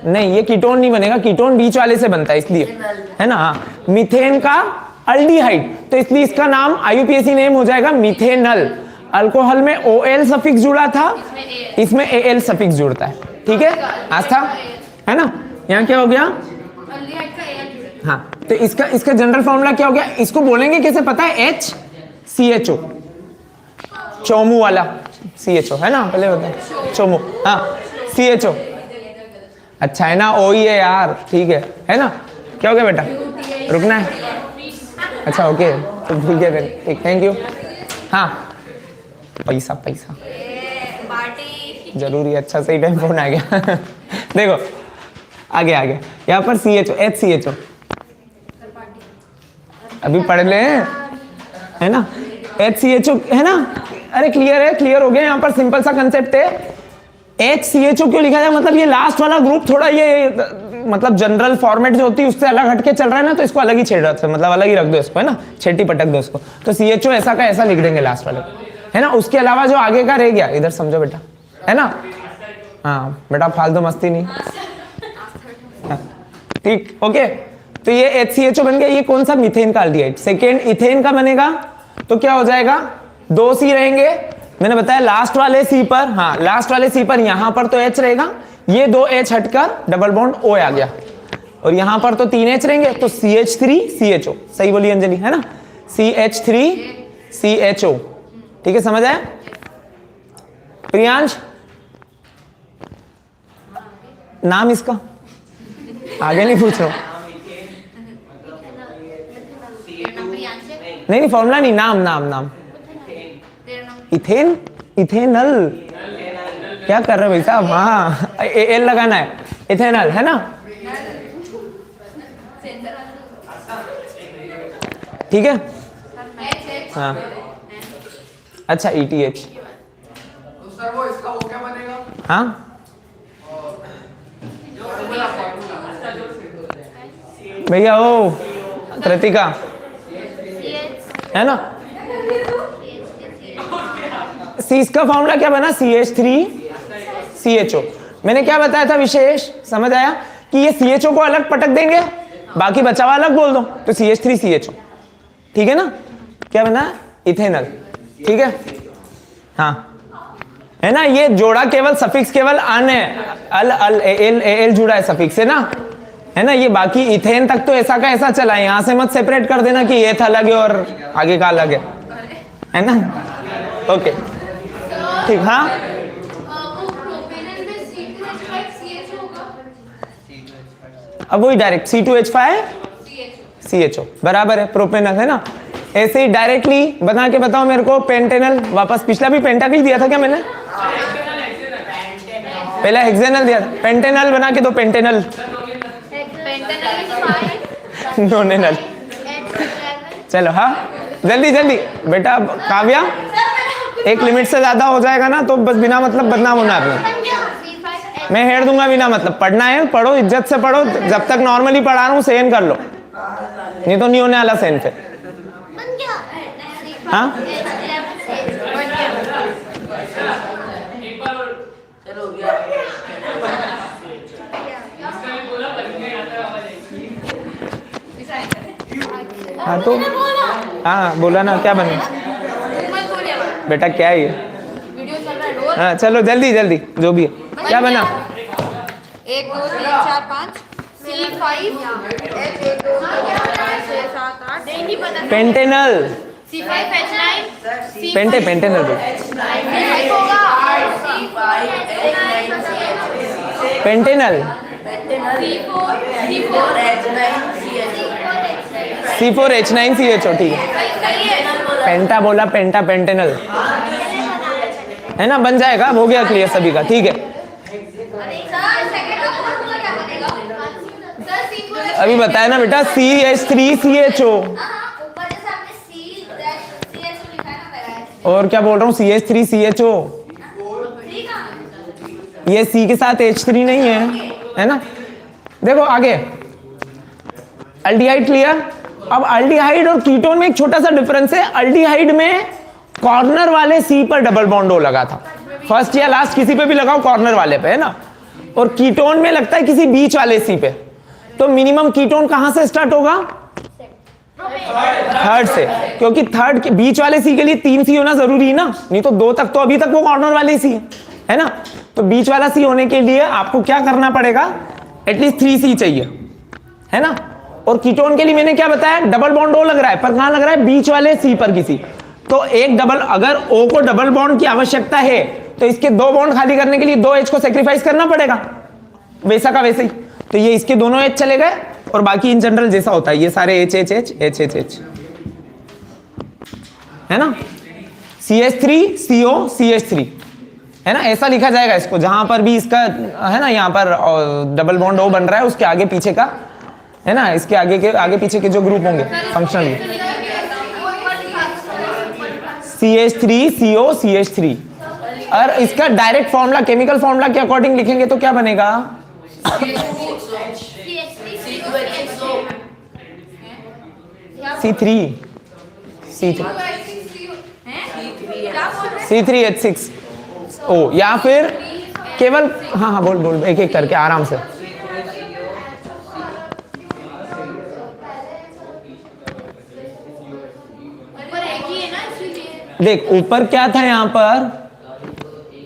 नहीं ये कीटोन नहीं बनेगा, कीटोन बीच वाले से बनता है इसलिए, है ना। हाँ मीथेन का अल्डिहाइड, तो इसलिए इसका नाम IUPAC नेम हो जाएगा मीथेनल। अल्कोहल में OL सफिक्स जुड़ा था, इसमें AL सफिक्स जुड़ता है, ठीक है, आस्था है ना। यहाँ क्या हो गया, हाँ तो इसका जनरल फॉर्मूला क्या हो गया, इसको बोलेंगे कैसे पता है, HCHO, चोमू वाला CHO है ना, पहले बताए चोमू, हाँ CHO, अच्छा है ना, O ही है यार, ठीक है ना। क्या हो गया बेटा, रुकना है, अच्छा ओके, तो भूल गया, ठीक, थैंक यू। हाँ पैसा पैसा जरूरी, अच्छा सही टाइम फोन आ गया देखो आगे आगे यहाँ पर CHO, HCHO अभी पढ़ ले, है ना, HCHO है ना, अरे क्लियर है, क्लियर हो गया। यहाँ पर सिंपल सा कंसेप्ट है, HCHO क्यों लिखा जाए, मतलब ये लास्ट वाला ग्रुप थोड़ा ये मतलब जनरल फॉर्मेट जो होती है उससे अलग हटके चल रहा है ना, तो इसको अलग ही छेड़ रहा, मतलब अलग ही रख दो इसको, है ना, छेटी पटक दो इसको। तो CHO ऐसा का ऐसा लिख देंगे लास्ट वाले, है ना। उसके अलावा जो आगे का रह गया, इधर समझो बेटा, है ना, हाँ बेटा फालतू मस्ती नहीं, ठीक ओके। तो ये HCHO बन गया, ये कौन सा, मीथेन का एल्डिहाइड। सेकेंड इथेन का बनेगा, तो क्या हो जाएगा, 2 C रहेंगे, मैंने बताया लास्ट वाले C पर, हाँ लास्ट वाले C पर, यहां पर तो H रहेगा, ये 2 H हटकर डबल बॉन्ड O आ गया, और यहां पर तो 3 H रहेंगे, तो CH3 CHO, सही बोली अंजलि, है ना, CH3 CHO, ठीक है, समझ आया। प्रियांश नाम इसका आगे नहीं पूछ रहा हूं, नहीं फॉर्मूला नहीं, नाम नाम नाम, इथेन, इथेनल, क्या कर रहे हो भाई साहब, हाँ AL लगाना है, इथेनल है ना, ठीक है, हाँ अच्छा ETH, हाँ भैया ओ कृतिका, है ना, इसका फॉर्मूला क्या बना, CH3 CHO। मैंने क्या बताया था विशेष, समझ आया, कि ये CHO को अलग पटक देंगे, बाकी बचा हुआ अलग बोल दो, तो CH3 CHO, ठीक है ना। क्या बना, इथेनल, ठीक है, हाँ है ना। ये जोड़ा केवल सफिक्स केवल अन है, अल अल AL जुड़ा है सफिक्स से ना, है ना। ये बाकी इथेन तक तो ऐसा का ऐसा चला है, यहां से मत सेपरेट कर देना कि ये था अलग है और आगे का अलग है ना, ओके ठीक। हाँ अब वही डायरेक्ट C2H5 CHO बराबर है प्रोपेनल, है ना। ऐसे ही डायरेक्टली बना के बताओ मेरे को, पेंटेनल, वापस पिछला भी पेंटाकिल दिया था क्या मैंने, पहला हेक्सेनल दिया था, पेंटेनल बना के दो, पेंटेनल नोनेनल, चलो हाँ जल्दी जल्दी बेटा। काव्या 1 लिमिट से ज्यादा हो जाएगा ना तो बस बिना मतलब बदनाम होना आपने, मैं हेड दूंगा बिना मतलब। पढ़ना है पढ़ो, इज्जत से पढ़ो, जब तक नॉर्मली पढ़ा रहा हूँ सहन कर लो, नहीं तो नहीं होने वाला सेन पे। हाँ हाँ तो हाँ बोला ना, क्या बने बेटा, क्या है ये? हाँ चलो जल्दी जल्दी, जो भी है, क्या बना? 1 2 3 4 5 C5 1 2 3 4 5 6 7 8 नहीं पता। Pantanal, C5 H9 Pantanal C5 होगा पेंटेनल C4H9CHO, ठीक है। पेंटा बोला, पेंटा पेंटेनल है ना, बन जाएगा, हो गया क्लियर सभी का, ठीक है। अभी बताया ना बेटा, CH3CHO, और क्या बोल रहा हूँ, CH3CHO, ये C के साथ H3 नहीं है ना। देखो आगे, अल्डिहाइड क्लियर। अब अल्डिहाइड और कीटोन में एक छोटा सा डिफरेंस है। अल्डिहाइड में कॉर्नर वाले C पर डबल बॉन्ड O लगा था, फर्स्ट या लास्ट किसी पे भी लगाओ कॉर्नर वाले पे, है ना। और कीटोन में लगता है किसी बीच वाले C पे। तो मिनिमम कीटोन कहां से स्टार्ट होगा? थर्ड से, क्योंकि थर्ड के बीच वाले C के लिए 3 C होना जरूरी है ना, नहीं तो 2 तक तो अभी तक वो कॉर्नर वाले C है ना। तो बीच वाला C होने के लिए आपको क्या करना पड़ेगा? एटलीस्ट 3 C चाहिए, है ना। और कीटोन के लिए मैंने क्या बताया, डबल बॉन्ड O लग रहा है, पर कहां लग रहा है? बीच वाले C पर किसी। तो एक डबल, अगर O को डबल बॉन्ड की आवश्यकता है तो इसके 2 बॉन्ड खाली करने के लिए 2 H को सेक्रीफाइस करना पड़ेगा, वैसा का वैसे ही। तो ये इसके दोनों H चले गए, और बाकी इन जनरल जैसा होता है, ये सारे H H H H H H, है ना। CH3CO CH3, है ना, ऐसा लिखा जाएगा इसको। जहां पर भी इसका है ना, यहाँ पर डबल बॉन्ड O बन रहा है, उसके आगे पीछे का, है ना, इसके आगे पीछे के जो ग्रुप होंगे फंक्शनल, CH3CO CH3। और इसका डायरेक्ट फॉर्मूला, केमिकल फॉर्मूला के अकॉर्डिंग लिखेंगे तो क्या बनेगा? C3 C3H6O, या फिर केवल, हाँ हाँ बोल एक एक करके आराम से। देख ऊपर क्या था यहाँ पर,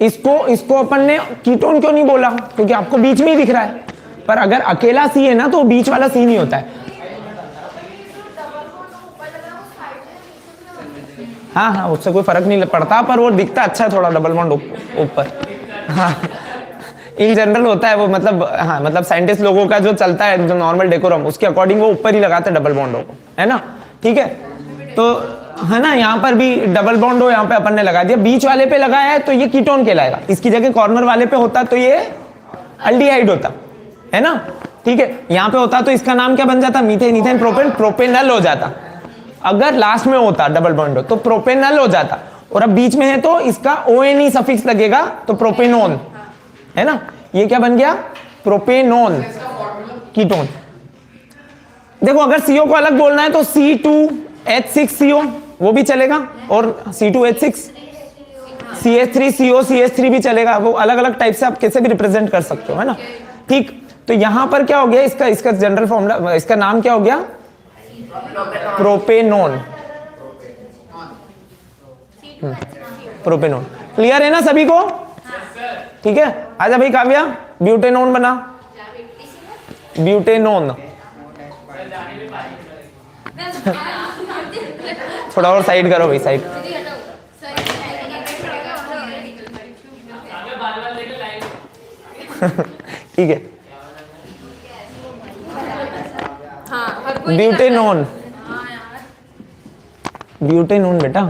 इसको अपन ने कीटोन क्यों नहीं बोला? क्योंकि आपको बीच में ही दिख रहा है। पर अगर अकेला C है ना, तो बीच वाला C नहीं होता है। हाँ हाँ, उससे कोई फर्क नहीं पड़ता, पर वो दिखता अच्छा है थोड़ा, डबल बॉन्ड ऊपर। हाँ इन जनरल होता है वो, मतलब हाँ, मतलब साइंटिस्ट लोगों का जो चलता है, जो नॉर्मल डेकोरम, उसके अकॉर्डिंग वो ऊपर ही लगाते हैं डबल बॉन्ड को, है ना, ठीक है। तो है ना, यहाँ पर भी डबल बॉन्ड हो, यहाँ पे अपन ने लगा दिया, बीच वाले पे लगाया है तो ये कीटोन कहलाएगा। इसकी जगह कॉर्नर वाले पे होता तो ये अल्डिहाइड होता, है ना, ठीक है। यहाँ पे होता तो इसका नाम क्या बन जाता? मीथेन, इथेन, प्रोपेन, प्रोपेनल हो जाता। अगर लास्ट में होता डबल बॉन्ड तो प्रोपेनल हो जाता, और अब बीच में है तो इसका ONE सफिक्स लगेगा, तो प्रोपेनोन, है ना। ये क्या बन गया? Propanone ketone. देखो अगर CO को अलग बोलना है तो C2H6CO वो भी चलेगा, और C2H6, CH3CO CH3 भी चलेगा। वो अलग अलग टाइप से आप कैसे भी रिप्रेजेंट कर सकते हो, है ना, ठीक। तो यहां पर क्या हो गया, इसका जनरल फॉर्मूला, इसका नाम क्या हो गया? प्रोपेनोन। प्रोपेनोन क्लियर है ना सभी को? ठीक है, आजा भाई काव्या, ब्यूटेनोन बना, ब्यूटेनोन। थोड़ा और साइड करो भाई, साइड। ठीक है, ब्यूटेनोन। ब्यूटेनोन बेटा,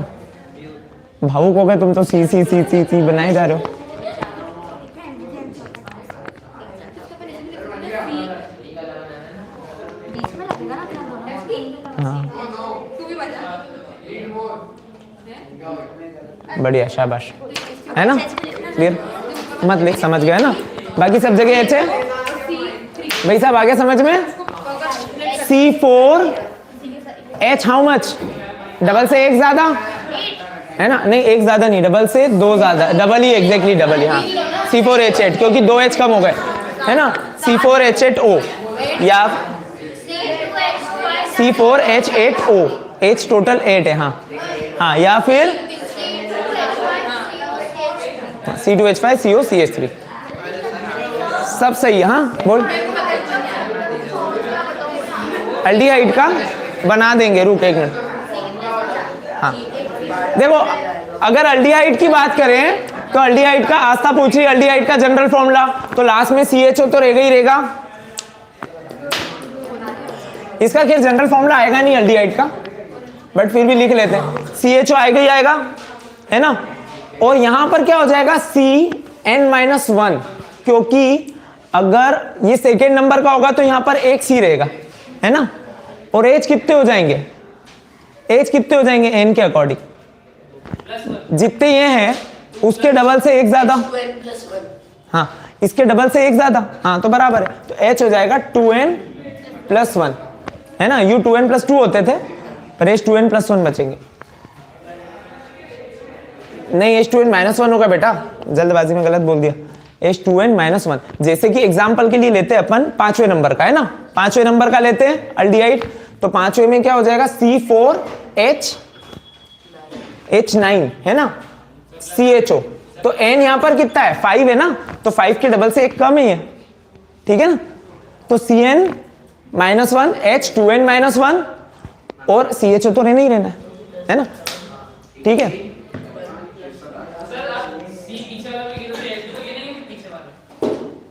भावुक हो गए तुम तो, सी बनाए जा रहे हो। हाँ बढ़िया, शाबाश, है ना, क्लियर। मत लिख, समझ गए ना, बाकी सब जगह अच्छे भाई साहब, आ गया समझ में? C4H हाउ मच, डबल से एक ज्यादा है ना, नहीं एक ज्यादा नहीं, डबल से दो ज्यादा, डबल ही एग्जैक्टली डबल ही, हाँ C4H8 क्योंकि 2H कम हो गए है ना, C4H8O या C4H8O, H टोटल 8 है, हाँ या फिर C2H5COCH3, सब सही है। हाँ बोल, अल्डिहाइड का बना देंगे, रुक एक मिनट। हाँ देखो, अगर अल्डिहाइड की बात करें तो अल्डिहाइड का, आस्था पूछ रही अल्डिहाइड का जनरल फॉर्मूला, तो लास्ट में CHO तो रहेगा ही रहेगा, इसका खैर जनरल फॉर्मूला आएगा नहीं अल्डिहाइड का, बट फिर भी लिख लेते हैं, CHO आएगा ही आएगा है ना। और यहां पर क्या हो जाएगा CN-1, क्योंकि अगर ये सेकेंड नंबर का होगा तो यहां पर एक C रहेगा है ना, और एज कितने हो जाएंगे, एज कितने हो जाएंगे N के अकॉर्डिंग, जितने ये हैं उसके डबल से एक ज्यादा, हाँ इसके डबल से एक ज्यादा, हाँ तो बराबर है, तो H हो जाएगा 2N+1 है ना, U 2N+2 होते थे पर H 2N+1 बचेंगे, नहीं H 2N-1 होगा बेटा, जल्दबाजी में गलत बोल दिया, H 2N-1, जैसे कि एग्जांपल के लिए लेते हैं अपन 5वें नंबर का है ना, 5वें नंबर का लेते हैं अल्डिहाइड, तो 5वें में क्या हो जाएगा C4H9 है ना, CHO, तो N यहां पर कितना है 5 है ना, तो 5 के डबल से एक कम ही है, ठीक है ना, तो CN-1 H 2N-1 और CHO तो रहना ही रहना है ना, ठीक है।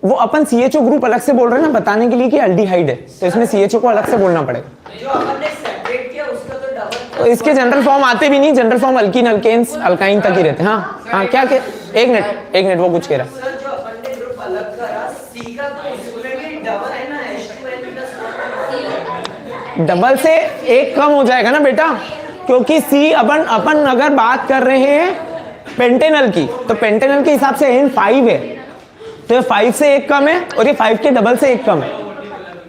वो अपन CHO ग्रुप अलग से बोल रहे हैं ना बताने के लिए कि अल्डिहाइड है, तो इसमें CHO को अलग से बोलना पड़ेगा। जो अपन ने सेपरेट किया उसका तो डबल, तो इसके जनरल फॉर्म आते भी नहीं, general form alkene alkanes alkyne तक ही रहते हैं। हाँ क्या एक मिनट वो कुछ कह रहा। सर जो अपन ने ग्रुप अलग करा C का, तो उसमें भी डबल है ना, H2N+1 डबल से एक कम हो जाएगा ना बेटा, क्योंकि C अपन अगर बात कर रहे हैं पेंटेनल की, तो पेंटेनल के हिसाब से N 5 है, तो ये 5 से एक कम है और ये 5 के डबल से एक कम है,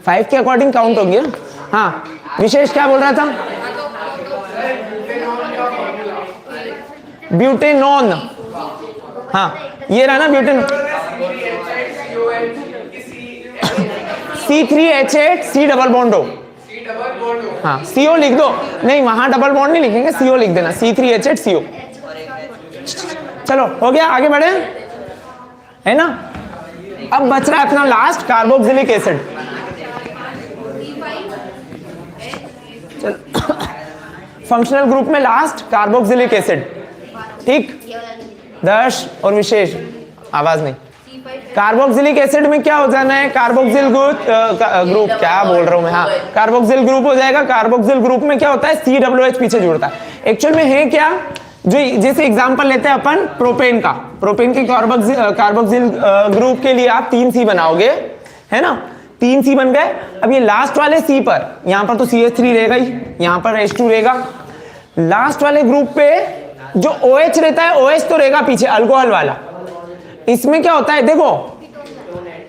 5 के अकॉर्डिंग काउंट हो गया। हाँ विशेष क्या बोल रहा था, ब्यूटेनॉन, हाँ ये रहा ना butanone, C3H8 C double bond हो, हाँ CO लिख दो, नहीं वहां डबल बॉन्ड नहीं लिखेंगे, CO लिख देना, C3H8 CO। चलो हो गया, आगे बढ़े है ना। अब बच रहा है अपना last carboxylic acid, functional group में लास्ट कार्बोक्सिलिक एसिड, ठीक। दर्श और विशेष आवाज नहीं, कार्बोक्सिलिक एसिड में क्या हो जाना है, कार्बोक्सिल ग्रुप क्या बोल रहा हूं मैं, हाँ कार्बोक्सिल ग्रुप हो जाएगा। कार्बोक्सिल ग्रुप में क्या होता है COOH पीछे जुड़ता है, एक्चुअल में है क्या, जो जैसे एग्जांपल लेते हैं अपन प्रोपेन का, प्रोपेन के कार्बोक्सिल ग्रुप के लिए आप 3C बनाओगे है ना, 3C बन गए। अब ये लास्ट वाले C पर, यहां पर तो CH3 रहेगा ही, यहां पर H2 रहेगा, लास्ट वाले ग्रुप पे जो OH रहता है, OH तो रहेगा पीछे अल्कोहल वाला। इसमें क्या होता है देखो,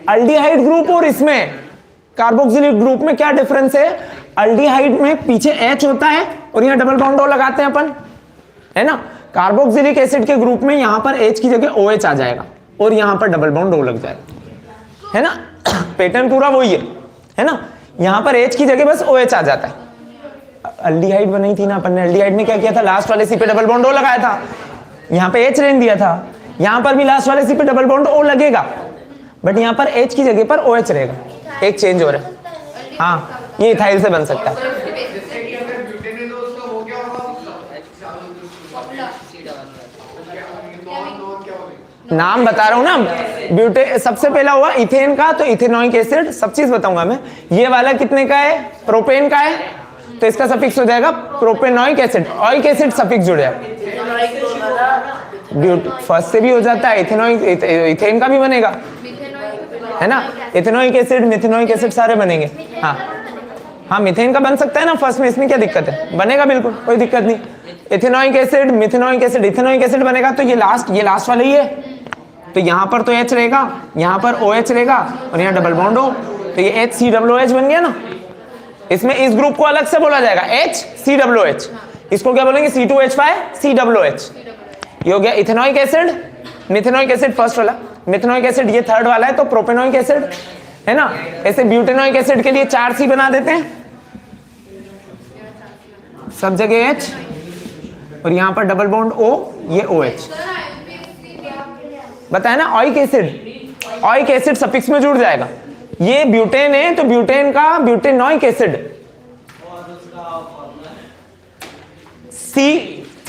अल्डिहाइड ग्रुप और इसमें कार्बोक्सिलिक ग्रुप में क्या डिफरेंस है, अल्डिहाइड में पीछे H होता है और यहाँ डबल बॉन्ड O लगाते हैं अपन है ना, कार्बोक्सिलिक एसिड के ग्रुप में यहां पर H की जगह OH आ जाएगा और यहां पर डबल बॉन्ड O लग जाएगा है ना, पैटर्न पूरा वही है ना, यहां पर H की जगह बस OH आ जाता है। अल्डिहाइड बनाई थी ना अपन ने, अल्डिहाइड में क्या किया था, लास्ट वाले C पे डबल बॉन्ड O लगाया था, यहां पे H रहने दिया था, यहां पर भी लास्ट वाले C पे डबल बॉन्ड O लगेगा, बट यहां पर H की जगह पर OH रहेगा, एक चेंज हो रहा है। हाँ ये इथाइल से बन सकता है, नाम बता रहा हूं ना, ब्यूटे सबसे पहला हुआ इथेन का, तो इथेनोइक एसिड, सब चीज बताऊंगा मैं। ये वाला कितने का है, प्रोपेन का है, तो इसका सफिक्स हो जाएगा प्रोपेनोइक एसिड, ऑइक एसिड सफिक्स जुड़ जाएगा, फर्स्ट से भी हो जाता है, इथेनोइक इथेन का भी बनेगा है ना, इथेनोइक एसिड मिथेनोइक एसिड सारे बनेंगे। हाँ मिथेन का बन सकता है ना फर्स्ट में, इसमें क्या दिक्कत है, बनेगा बिल्कुल कोई दिक्कत नहीं। Ethanoic acid methanoic acid ethanoic acid बनेगा, तो ये लास्ट वाला ही है, तो यहाँ पर तो H रहेगा, यहाँ पर OH रहेगा और यहाँ डबल बॉन्ड हो, तो ये HCOOH बन गया ना, इसमें इस ग्रुप को अलग से बोला जाएगा HCOOH, इसको क्या बोलेंगे C2H5COOH। ये हो गया इथेनॉइक एसिड, मिथेनॉइक एसिड फर्स्ट वाला, मिथेनॉइक एसिड ये थर्ड वाला है, तो प्रोपेनॉइक एसिड है ना। ऐसे ब्यूटेनॉइक एसिड के लिए 4C बना देते हैं, सब जगह H और यहां पर डबल बॉन्ड O, ये OH। बताया ना, ऑइक एसिड सफिक्स में जुड़ जाएगा। ये ब्यूटेन है तो ब्यूटेन का ब्यूटेनॉइक एसिड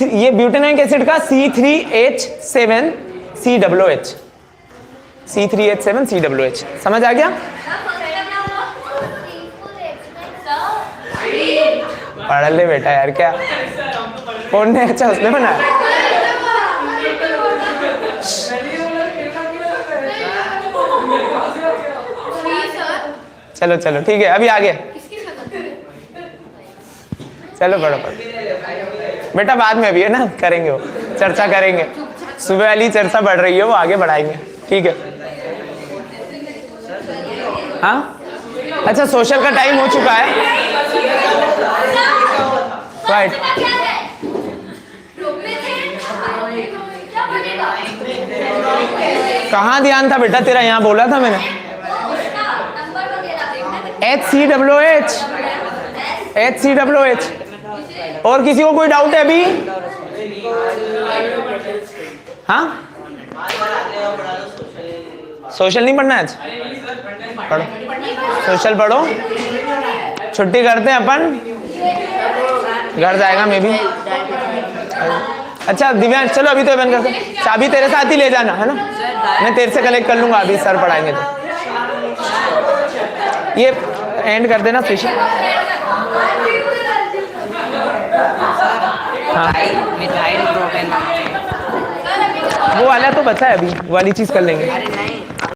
ये ब्यूटेनॉइक एसिड का C3H7COOH, C3H7COOH। समझ आ गया? पढ़ ले बेटा यार, क्या कौन ने अच्छा उसने बनाया? चलो चलो ठीक है, अभी आगे चलो पढ़ो बेटा, बाद में अभी है ना करेंगे, वो चर्चा करेंगे, सुबह वाली चर्चा बढ़ रही है, वो आगे बढ़ाएंगे, ठीक है। हाँ अच्छा, सोशल का टाइम हो चुका है, राइट। कहाँ ध्यान था बेटा तेरा, यहाँ बोला था मैंने HCOOH। और किसी को कोई डाउट है अभी? हाँ सोशल नहीं पढ़ना आज, पढ़ो सोशल पढ़ो, छुट्टी करते हैं अपन, घर जाएगा मैं भी। अच्छा दिव्यांश चलो अभी तो बंद करते, चाबी तेरे साथ ही ले जाना है ना, मैं तेरे से कलेक्ट कर लूंगा, अभी सर पढ़ाएंगे तो। ये एंड कर देना सेशन। हाँ वो वाला तो बचा है, अभी वाली चीज कर लेंगे।